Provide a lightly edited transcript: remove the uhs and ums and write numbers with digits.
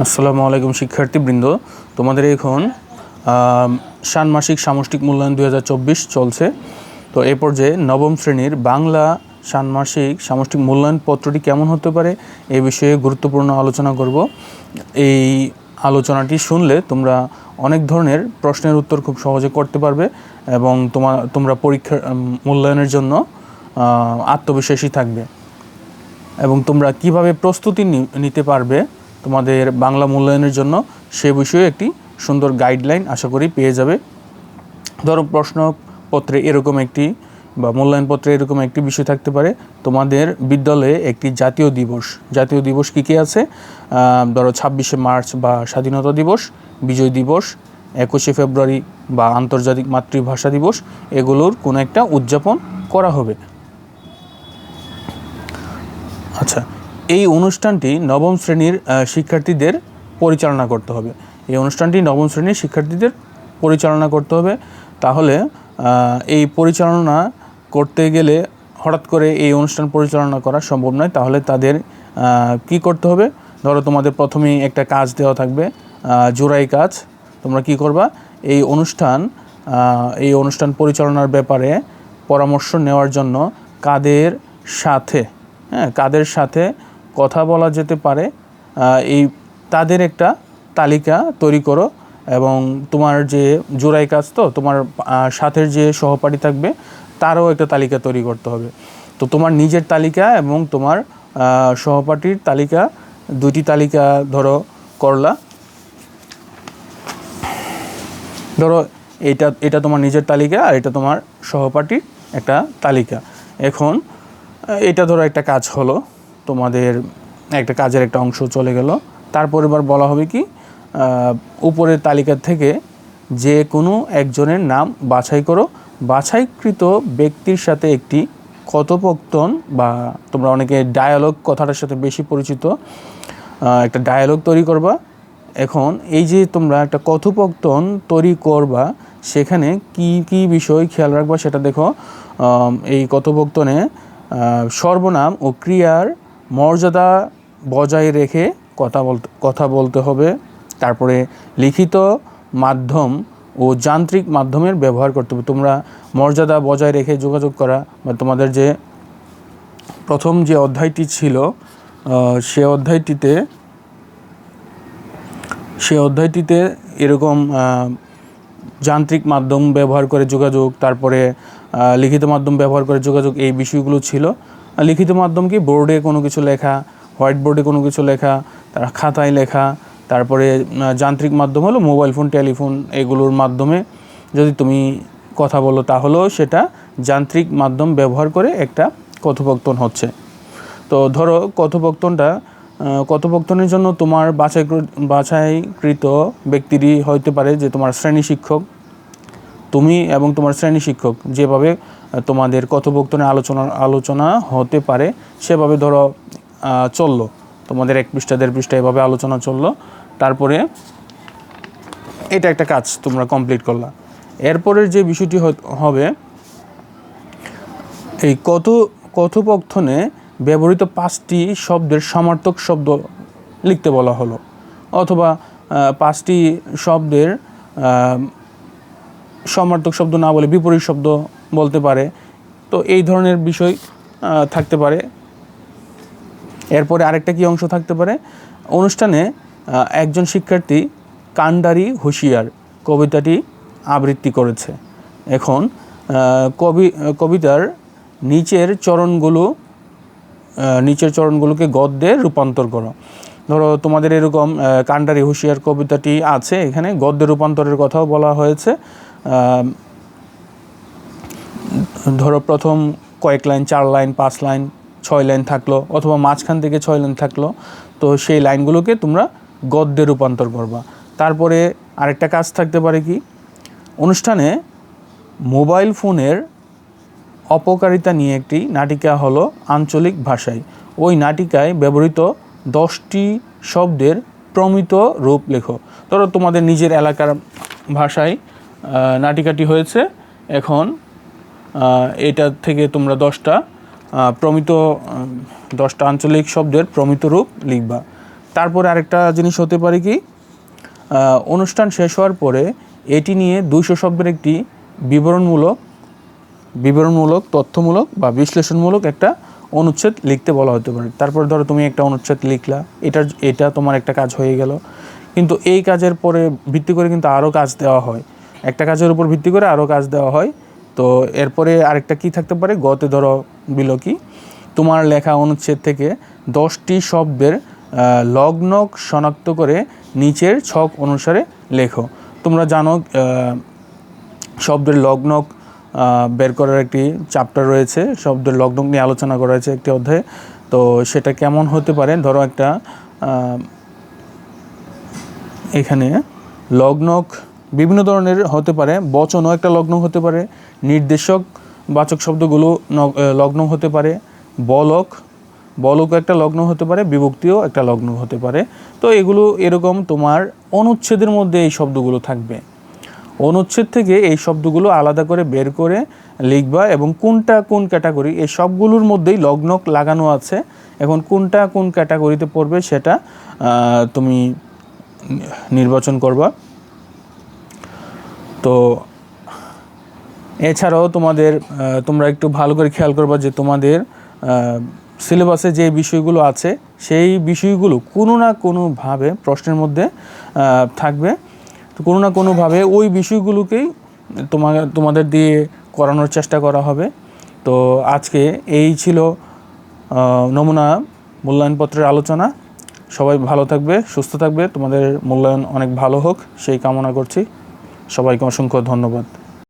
আসসালামু আলাইকুম শিক্ষার্থীবৃন্দ, তোমাদের এখন ষান্মাসিক সামষ্টিক মূল্যায়ন 2024 চলছে। তো এই পর্যায়ে নবম শ্রেণীর বাংলা ষান্মাসিক সামষ্টিক মূল্যায়ন পত্রটি কেমন হতে পারে এই বিষয়ে গুরুত্বপূর্ণ আলোচনা করব। এই আলোচনাটি শুনলে তোমরা অনেক ধরনের প্রশ্নের উত্তর খুব সহজে করতে পারবে এবং তোমরা পরীক্ষার মূল্যায়নের জন্য আত্মবিশ্বাসী থাকবে এবং তোমরা কিভাবে প্রস্তুতি নিতে পারবে তোমাদের বাংলা মূল্যায়নের জন্য সে বিষয়ে একটি সুন্দর গাইডলাইন আশা করি পেয়ে যাবে। ধরো প্রশ্নপত্রে এরকম একটি বা মূল্যায়নপত্রে এরকম একটি বিষয় থাকতে পারে, তোমাদের বিদ্যালয়ে একটি জাতীয় দিবস কী কী আছে, ধরো 26শে মার্চ বা স্বাধীনতা দিবস, বিজয় দিবস, 21শে ফেব্রুয়ারি বা আন্তর্জাতিক মাতৃভাষা দিবস, এগুলোর কোনো একটা উদযাপন করা হবে। আচ্ছা, এই অনুষ্ঠানটি নবম শ্রেণীর শিক্ষার্থীদের পরিচালনা করতে হবে। তাহলে এই পরিচালনা করতে গেলে হঠাৎ করে এই অনুষ্ঠান পরিচালনা করা সম্ভব নয়। তাহলে তাদের কি করতে হবে? ধরো তোমাদের প্রথমেই একটা কাজ দেওয়া থাকবে, জোড়াই কাজ। তোমরা কি করবা? এই অনুষ্ঠান পরিচালনার ব্যাপারে পরামর্শ নেওয়ার জন্য কাদের সাথে কথা বলা যেতে পারে তাদের একটা তালিকা তৈরি করো। এবং তোমার যে জোড়াই কাজ, তো তোমার সাথের যে সহপাঠী থাকবে তারও একটা তালিকা তৈরি করতে হবে। তো তোমার নিজের তালিকা এবং তোমার সহপাঠীর তালিকা, দুইটি তালিকা ধরো করলা। ধরো এটা তোমার নিজের তালিকা আর এটা তোমার সহপাঠীর একটা তালিকা। এখন এটা ধরো একটা কাজ হলো, তোমাদের একটা কাজের একটা অংশ চলে গেল। তারপর এবার বলা হবে কি, উপরের তালিকা থেকে যে কোনো একজনের নাম বাছাই করো। বাছাইকৃত ব্যক্তির সাথে একটি কথোপকথন বা তোমরা অনেকে ডায়ালগ কথাটার সাথে বেশি পরিচিত, একটা ডায়ালগ তৈরি করবা। এখন এই যে তোমরা একটা কথোপকথন তৈরি করবা, সেখানে কি কি বিষয় খেয়াল রাখবা সেটা দেখো। এই কথোপকথনে সর্বনাম ও ক্রিয়ার মর্যাদা বজায় রেখে কথা বলতে হবে। তারপরে লিখিত মাধ্যম ও যান্ত্রিক মাধ্যমের ব্যবহার করতে হবে। তোমরা মর্যাদা বজায় রেখে যোগাযোগ করা, বা তোমাদের যে প্রথম যে অধ্যায়টি ছিল সে অধ্যায়টিতে এরকম যান্ত্রিক মাধ্যম ব্যবহার করে যোগাযোগ, তারপরে লিখিত মাধ্যম ব্যবহার করে যোগাযোগ, এই বিষয়গুলো ছিল। লিখিত মাধ্যম কি? বোর্ডে কোনো কিছু লেখা, হোয়াইট বোর্ডে কোনো কিছু লেখা, তার খাতায় লেখা। তারপরে যান্ত্রিক মাধ্যম হলো মোবাইল ফোন, টেলিফোন, এগুলোর মাধ্যমে যদি তুমি কথা বলো তাহলেও সেটা যান্ত্রিক মাধ্যম ব্যবহার করে একটা কথোপকথন হচ্ছে। তো ধরো কথোপকথনের জন্য তোমার বাছাইকৃত ব্যক্তিরই হইতে পারে যে তোমার শ্রেণী শিক্ষক। তুমি এবং তোমার শ্রেণী শিক্ষক যেভাবে তোমাদের কথোপকথনে আলোচনা হতে পারে সেভাবে ধরো চললো, তোমাদের 1 পৃষ্ঠা 1.5 পৃষ্ঠা এভাবে আলোচনা চললো। তারপরে এটা একটা কাজ তোমরা কমপ্লিট করলা। এরপরের যে বিষয়টি হবে, এই কথোপকথনে ব্যবহৃত 5টি শব্দের সমার্থক শব্দ লিখতে বলা হলো, অথবা 5টি শব্দের সমার্থক শব্দ না বলে বিপরীত শব্দ বলতে পারে। তো এই ধরনের বিষয় থাকতে পারে। এরপরে আরেকটা কি অংশ থাকতে পারে? অনুষ্ঠানে একজন শিক্ষার্থী কান্ডারি হুঁশিয়ার কবিতাটি আবৃত্তি করেছে। এখন কবিতার নিচের চরণগুলোকে গদ্যে রূপান্তর করো। ধরো তোমাদের এরকম কান্ডারি হুঁশিয়ার কবিতাটি আছে, এখানে গদ্যে রূপান্তরের কথাও বলা হয়েছে। ধরো প্রথম কয়েক লাইন, 4 লাইন, 5 লাইন, 6 লাইন থাকলো, অথবা মাঝখান থেকে 6 লাইন থাকলো। তো সেই লাইনগুলোকে তোমরা গদ্যে রূপান্তর করবা। তারপরে আরেকটা কাজ থাকতে পারে কি, অনুষ্ঠানে মোবাইল ফোনের অপকারিতা নিয়ে একটি নাটিকা হলো আঞ্চলিক ভাষায়। ওই নাটিকায় ব্যবহৃত 10টি শব্দের প্রমিত রূপ লেখো। ধরো তোমাদের নিজের এলাকার ভাষায় নাটিকাটি হয়েছে, এখন এটা থেকে তোমরা 10টা আঞ্চলিক শব্দের প্রমিত রূপ লিখবা। তারপরে আরেকটা জিনিস হতে পারে কি, অনুষ্ঠান শেষ হওয়ার পরে এটি নিয়ে 200 শব্দের একটি বিবরণমূলক তথ্যমূলক বা বিশ্লেষণমূলক একটা অনুচ্ছেদ লিখতে বলা হতে পারে। তারপর ধরো তুমি একটা অনুচ্ছেদ লিখলা, এটা তোমার একটা কাজ হয়ে গেল। কিন্তু এই কাজের পরে ভিত্তি করে কিন্তু আরও কাজ দেওয়া হয়, একটা কাজের উপর ভিত্তি করে আরও কাজ দেওয়া হয়। তো এরপরে আরেকটা কি থাকতে পারে, গতে ধরো বিল কি, তোমার লেখা অনুচ্ছেদ থেকে 10টি শব্দের লগ্নক শনাক্ত করে নিচের ছক অনুসারে লেখো। তোমরা জানো শব্দের লগ্নক বের করার একটি চ্যাপ্টার রয়েছে, শব্দের লগ্নক নিয়ে আলোচনা করা হয়েছে একটি অধ্যায়ে। তো সেটা কেমন হতে পারে, ধরো একটা এখানে লগ্নক বিভিন্ন ধরনের হতে পারে, বচনও একটা লগ্নক হতে পারে, নির্দেশক বাচক শব্দগুলো লগ্নক হতে পারে, বলক একটা লগ্ন হতে পারে, বিভক্তিও একটা লগ্ন হতে পারে। তো এগুলো এরকম তোমার অনুচ্ছেদের মধ্যে এই শব্দগুলো থাকবে। অনুচ্ছেদ থেকে এই শব্দগুলো আলাদা করে বের করে লিখবা, এবং কোনটা কোন ক্যাটাগরি, এই সবগুলোর মধ্যেই লগ্নক লাগানো আছে। এখন কোনটা কোন ক্যাটাগরিতে পড়বে সেটা তুমি নির্বাচন করবা। তো এছাড়াও তোমরা একটু ভালো করে খেয়াল করবা যে তোমাদের সিলেবাসে যে বিষয়গুলো আছে সেই বিষয়গুলো কোনো না কোনোভাবে প্রশ্নের মধ্যে থাকবে। তো কোনো না কোনোভাবে ওই বিষয়গুলোকেই তোমাদের দিয়ে করানোর চেষ্টা করা হবে। তো আজকে এই ছিল নমুনা মূল্যায়নপত্রের আলোচনা। সবাই ভালো থাকবে, সুস্থ থাকবে, তোমাদের মূল্যায়ন অনেক ভালো হোক সেই কামনা করছি। সবাইকে অসংখ্য ধন্যবাদ।